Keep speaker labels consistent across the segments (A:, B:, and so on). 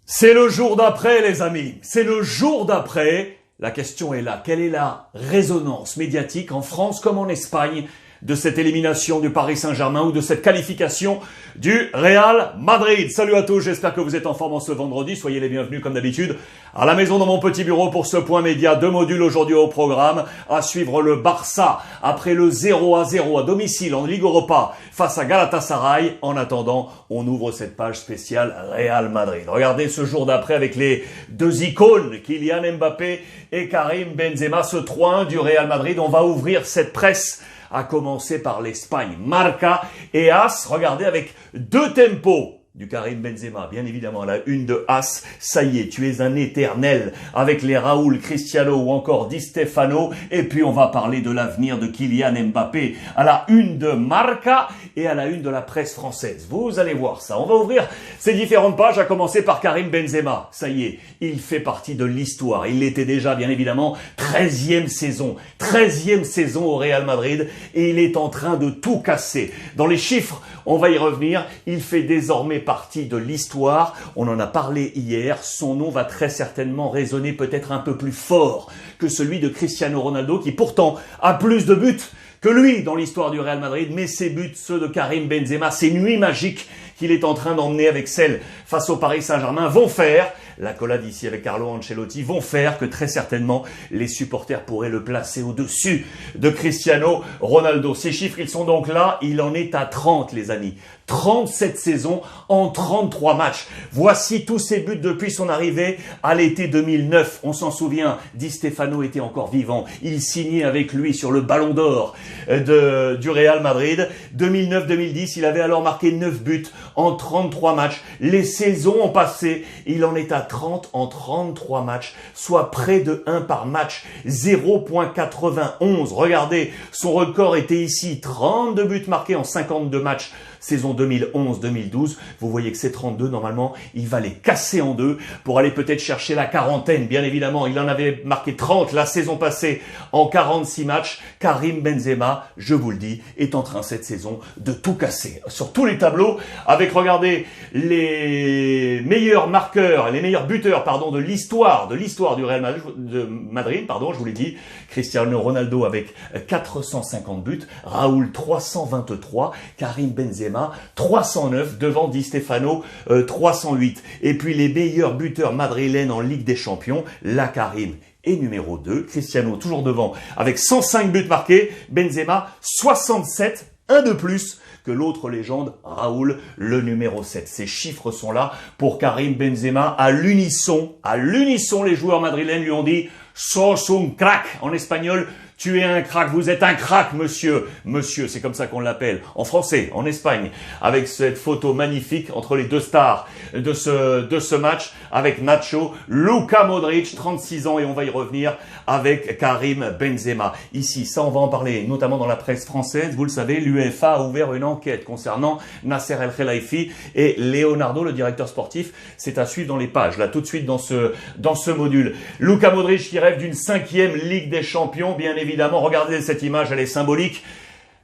A: C'est le jour d'après, les amis. C'est le jour d'après. La question est là. Quelle est la résonance médiatique en France comme en Espagne de cette élimination du Paris Saint-Germain ou de cette qualification du Real Madrid? Salut à tous, j'espère que vous êtes en forme en ce vendredi. Soyez les bienvenus comme d'habitude à la maison dans mon petit bureau pour ce point média. 2 modules aujourd'hui au programme. À suivre le Barça après le 0-0 à domicile en Ligue Europa face à Galatasaray. En attendant, on ouvre cette page spéciale Real Madrid. Regardez ce jour d'après avec les deux icônes, Kylian Mbappé et Karim Benzema, ce 3-1 du Real Madrid. On va ouvrir cette presse à commencer par l'Espagne. Marca et As, regardez avec deux tempos du Karim Benzema, bien évidemment à la une de As. Ça y est, tu es un éternel avec les Raúl, Cristiano ou encore Di Stefano. Et puis on va parler de l'avenir de Kylian Mbappé à la une de Marca et à la une de la presse française. Vous allez voir ça. On va ouvrir ces différentes pages, à commencer par Karim Benzema. Ça y est, il fait partie de l'histoire. Il l'était déjà, bien évidemment, 13e saison au Real Madrid, et il est en train de tout casser. Dans les chiffres, on va y revenir. Il fait désormais partie de l'histoire. On en a parlé hier. Son nom va très certainement résonner peut-être un peu plus fort que celui de Cristiano Ronaldo, qui pourtant a plus de buts que lui dans l'histoire du Real Madrid. Mais ses buts, ceux de Karim Benzema, ces nuits magiques qu'il est en train d'emmener avec celle face au Paris Saint-Germain, vont faire, l'accolade ici avec Carlo Ancelotti, vont faire que très certainement les supporters pourraient le placer au-dessus de Cristiano Ronaldo. Ces chiffres, ils sont donc là. Il en est à 30, les amis. 37 saisons en 33 matchs. Voici tous ses buts depuis son arrivée à l'été 2009. On s'en souvient, Di Stefano était encore vivant. Il signait avec lui sur le Ballon d'Or du Real Madrid. 2009-2010, il avait alors marqué 9 buts en 33 matchs. Les saisons ont passé. Il en est à 30 en 33 matchs, soit près de 1 par match. 0,91. Regardez, son record était ici. 32 buts marqués en 52 matchs. Saison 2011-2012, vous voyez que ces 32, normalement, il va les casser en deux pour aller peut-être chercher la quarantaine. Bien évidemment, il en avait marqué 30 la saison passée en 46 matchs. Karim Benzema, je vous le dis, est en train cette saison de tout casser sur tous les tableaux, avec, regardez, les meilleurs marqueurs, les meilleurs buteurs, de l'histoire du Real Madrid, je vous l'ai dit. Cristiano Ronaldo avec 450 buts, Raúl 323, Karim Benzema 309, devant Di Stefano 308. Et puis les meilleurs buteurs madrilènes en Ligue des Champions, la Karim est numéro 2, Cristiano toujours devant avec 105 buts marqués, Benzema 67, un de plus que l'autre légende, Raúl, le numéro 7. Ces chiffres sont là pour Karim Benzema. À l'unisson, les joueurs madrilènes lui ont dit « Sos un crack » en espagnol. Tu es un crack, vous êtes un crack, monsieur. Monsieur, c'est comme ça qu'on l'appelle. En français, en Espagne, avec cette photo magnifique entre les deux stars de ce match, avec Nacho, Luka Modric, 36 ans, et on va y revenir avec Karim Benzema. Ici, ça, on va en parler, notamment dans la presse française. Vous le savez, l'UEFA a ouvert une enquête concernant Nasser El Khelaifi et Leonardo, le directeur sportif. C'est à suivre dans les pages, là, tout de suite dans ce module. Luka Modric qui rêve d'une 5e Ligue des Champions, bien évidemment, regardez cette image, elle est symbolique.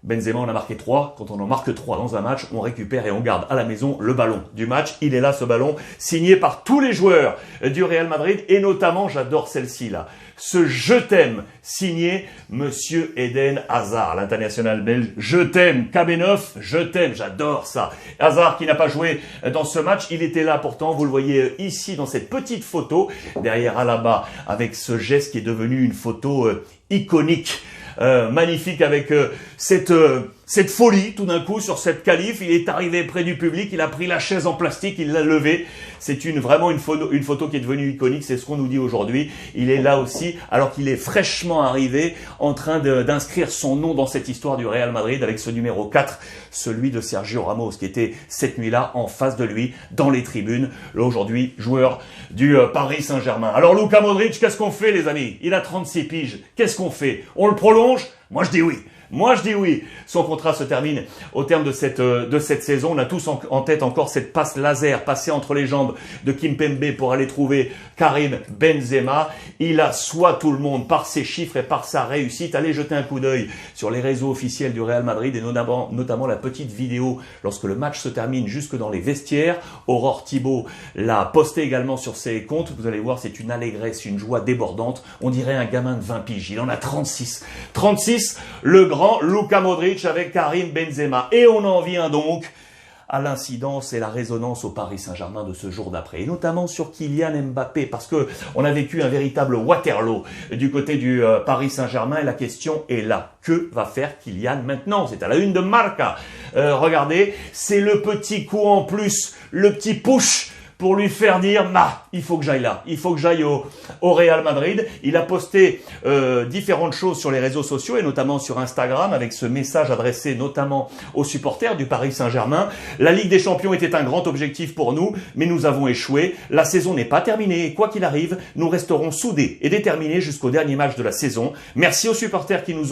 A: Benzema en a marqué 3. Quand on en marque 3 dans un match, on récupère et on garde à la maison le ballon du match. Il est là, ce ballon, signé par tous les joueurs du Real Madrid, et notamment, j'adore celle-ci là, ce « Je t'aime » signé Monsieur Eden Hazard, l'international belge. Je t'aime, KB9, je t'aime, j'adore ça. Hazard qui n'a pas joué dans ce match, il était là pourtant, vous le voyez ici dans cette petite photo, derrière Alaba, avec ce geste qui est devenu une photo iconique. Magnifique, avec cette folie tout d'un coup sur cette qualif. Il est arrivé près du public, il a pris la chaise en plastique, il l'a levée. C'est vraiment une photo qui est devenue iconique, c'est ce qu'on nous dit aujourd'hui. Il est là aussi, alors qu'il est fraîchement arrivé, en train d'inscrire son nom dans cette histoire du Real Madrid avec ce numéro 4, celui de Sergio Ramos, qui était cette nuit-là en face de lui, dans les tribunes, là aujourd'hui joueur du Paris Saint-Germain. Alors Luka Modric, qu'est-ce qu'on fait, les amis? Il a 36 piges, qu'est-ce qu'on fait? On le prolonge? Moi je dis oui. Moi, je dis oui. Son contrat se termine au terme de cette saison. On a tous en tête encore cette passe laser passée entre les jambes de Kimpembe pour aller trouver Karim Benzema. Il assoit tout le monde par ses chiffres et par sa réussite. Allez jeter un coup d'œil sur les réseaux officiels du Real Madrid et notamment la petite vidéo lorsque le match se termine jusque dans les vestiaires. Aurore Thibault l'a posté également sur ses comptes. Vous allez voir, c'est une allégresse, une joie débordante. On dirait un gamin de 20 piges. Il en a 36. 36, le grand Luka Modric avec Karim Benzema. Et on en vient donc à l'incidence et la résonance au Paris Saint-Germain de ce jour d'après, et notamment sur Kylian Mbappé, parce que on a vécu un véritable Waterloo du côté du Paris Saint-Germain, et la question est là. Que va faire Kylian maintenant? C'est à la une de Marca. Regardez, c'est le petit coup en plus, le petit push pour lui faire dire il faut que j'aille là, il faut que j'aille au Real Madrid. Il a posté différentes choses sur les réseaux sociaux et notamment sur Instagram avec ce message adressé notamment aux supporters du Paris Saint-Germain. La Ligue des Champions était un grand objectif pour nous, mais nous avons échoué. La saison n'est pas terminée et quoi qu'il arrive, nous resterons soudés et déterminés jusqu'au dernier match de la saison. Merci aux supporters qui nous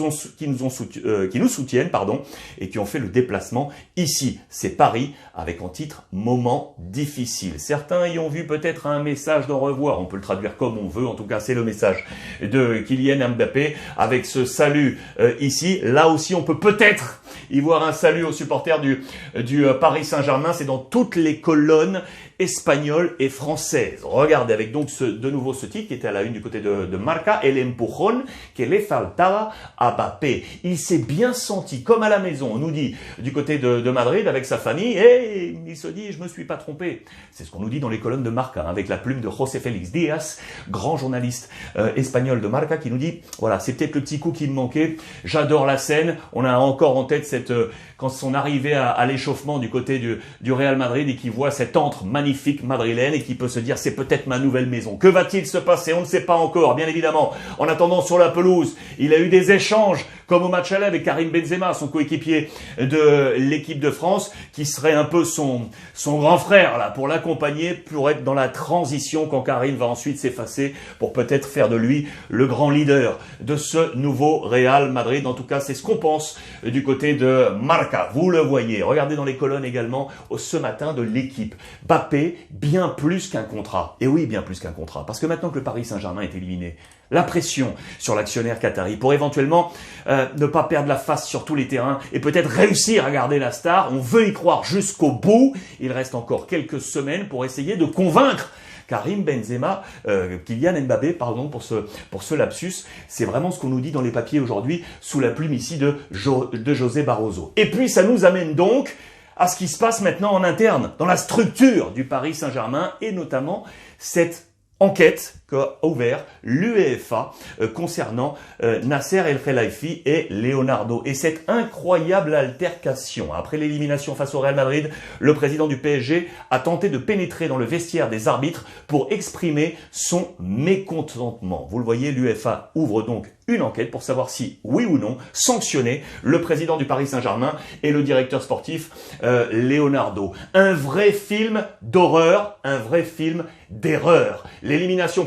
A: soutiennent, et qui ont fait le déplacement ici. C'est Paris avec en titre Moment difficile. Certains y ont vu peut-être un message d'au revoir, on peut le traduire comme on veut, en tout cas c'est le message de Kylian Mbappé avec ce salut ici. Là aussi on peut peut-être y voir un salut aux supporters du Paris Saint-Germain, c'est dans toutes les colonnes espagnoles et françaises. Regardez avec donc de nouveau ce titre qui était à la une du côté de Marca, El empujón que le faltaba a Mbappé. Il s'est bien senti comme à la maison, on nous dit du côté de Madrid avec sa famille, et il se dit je me suis pas trompé. C'est ce qu'on nous dit dans les colonnes de Marca, avec la plume de José Félix Díaz, grand journaliste espagnol de Marca, qui nous dit voilà, c'est peut-être le petit coup qui me manquait. J'adore la scène. On a encore en tête quand son arrivée à l'échauffement du côté du Real Madrid et qui voit cette antre magnifique madrilène et qui peut se dire c'est peut-être ma nouvelle maison. Que va-t-il se passer? On ne sait pas encore, bien évidemment. En attendant, sur la pelouse, il a eu des échanges comme au match aller avec Karim Benzema, son coéquipier de l'équipe de France, qui serait un peu son grand frère là pour l'accompagner, pour être dans la transition quand Karim va ensuite s'effacer, pour peut-être faire de lui le grand leader de ce nouveau Real Madrid. En tout cas, c'est ce qu'on pense du côté de Marca. Vous le voyez. Regardez dans les colonnes également ce matin de l'équipe. Mbappé, bien plus qu'un contrat. Et oui, bien plus qu'un contrat. Parce que maintenant que le Paris Saint-Germain est éliminé, la pression sur l'actionnaire qatari pour éventuellement ne pas perdre la face sur tous les terrains et peut-être réussir à garder la star. On veut y croire jusqu'au bout. Il reste encore quelques semaines pour essayer de convaincre Karim Benzema, Kylian Mbappé, pardon pour ce lapsus. C'est vraiment ce qu'on nous dit dans les papiers aujourd'hui sous la plume ici de José Barroso. Et puis ça nous amène donc à ce qui se passe maintenant en interne, dans la structure du Paris Saint-Germain et notamment cette enquête qu'a ouvert l'UEFA concernant Nasser El Khelaifi et Leonardo. Et cette incroyable altercation, après l'élimination face au Real Madrid, le président du PSG a tenté de pénétrer dans le vestiaire des arbitres pour exprimer son mécontentement. Vous le voyez, l'UEFA ouvre donc une enquête pour savoir si, oui ou non, sanctionner le président du Paris Saint-Germain et le directeur sportif Leonardo. Un vrai film d'horreur, un vrai film d'erreur. L'élimination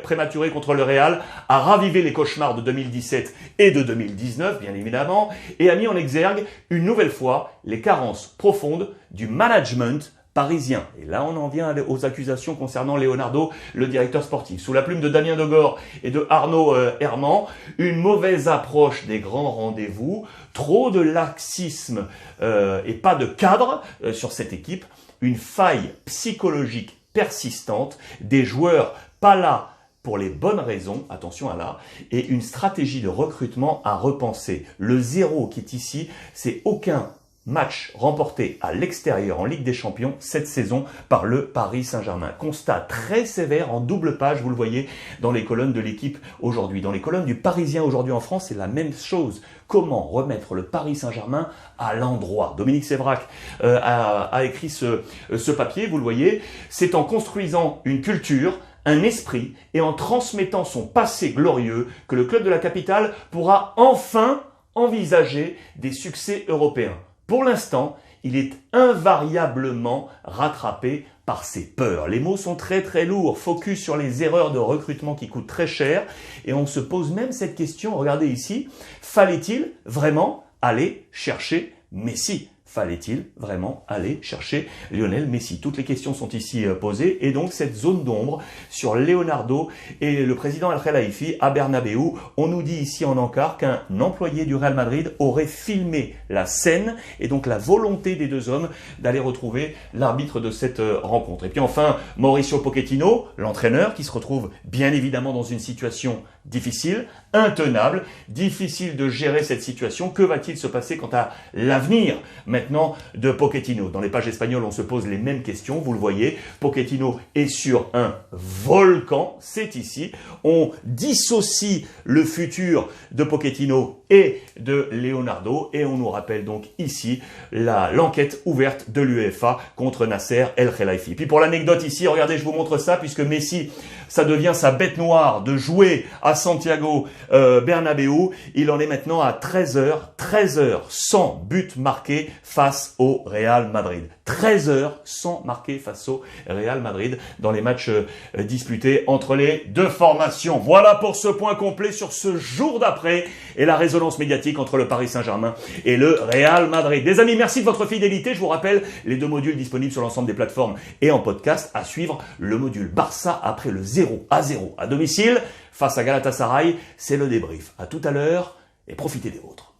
A: prématurée contre le Real a ravivé les cauchemars de 2017 et de 2019, bien évidemment, et a mis en exergue une nouvelle fois les carences profondes du management parisien. Et là, on en vient aux accusations concernant Leonardo, le directeur sportif. Sous la plume de Damien Degore et de Arnaud Herman, une mauvaise approche des grands rendez-vous, trop de laxisme et pas de cadre sur cette équipe, une faille psychologique persistante, des joueurs pas là pour les bonnes raisons, attention à là, et une stratégie de recrutement à repenser. Le zéro qui est ici, c'est aucun match remporté à l'extérieur en Ligue des Champions cette saison par le Paris Saint-Germain. Constat très sévère en double page, vous le voyez dans les colonnes de l'équipe aujourd'hui. Dans les colonnes du Parisien aujourd'hui en France, c'est la même chose. Comment remettre le Paris Saint-Germain à l'endroit? Dominique Sévrac a écrit ce papier, vous le voyez. C'est en construisant une culture, un esprit et en transmettant son passé glorieux que le club de la capitale pourra enfin envisager des succès européens. Pour l'instant, il est invariablement rattrapé par ses peurs. Les mots sont très très lourds, focus sur les erreurs de recrutement qui coûtent très cher et on se pose même cette question, regardez ici, fallait-il vraiment aller chercher Messi ? Fallait-il vraiment aller chercher Lionel Messi? Toutes les questions sont ici posées et donc cette zone d'ombre sur Leonardo et le président El Khelaifi à Bernabéu. On nous dit ici en encart qu'un employé du Real Madrid aurait filmé la scène et donc la volonté des deux hommes d'aller retrouver l'arbitre de cette rencontre. Et puis enfin, Mauricio Pochettino, l'entraîneur qui se retrouve bien évidemment dans une situation difficile, intenable, difficile de gérer cette situation. Que va-t-il se passer quant à l'avenir maintenant de Pochettino? Dans les pages espagnoles, on se pose les mêmes questions, vous le voyez. Pochettino est sur un volcan, c'est ici. On dissocie le futur de Pochettino et de Leonardo et on nous rappelle donc ici l'enquête ouverte de l'UEFA contre Nasser El Khelaifi. Puis pour l'anecdote ici, regardez, je vous montre ça puisque Messi, ça devient sa bête noire de jouer à Santiago Bernabéu. Il en est maintenant à 13 heures sans but marqué face au Real Madrid. 13 heures sans marquer face au Real Madrid dans les matchs disputés entre les deux formations. Voilà pour ce point complet sur ce jour d'après et la résonance médiatique entre le Paris Saint-Germain et le Real Madrid. Les amis, merci de votre fidélité. Je vous rappelle les 2 modules disponibles sur l'ensemble des plateformes et en podcast. À suivre le module Barça après le 0-0 à domicile face à Galatasaray. C'est le débrief. À tout à l'heure et profitez des vôtres.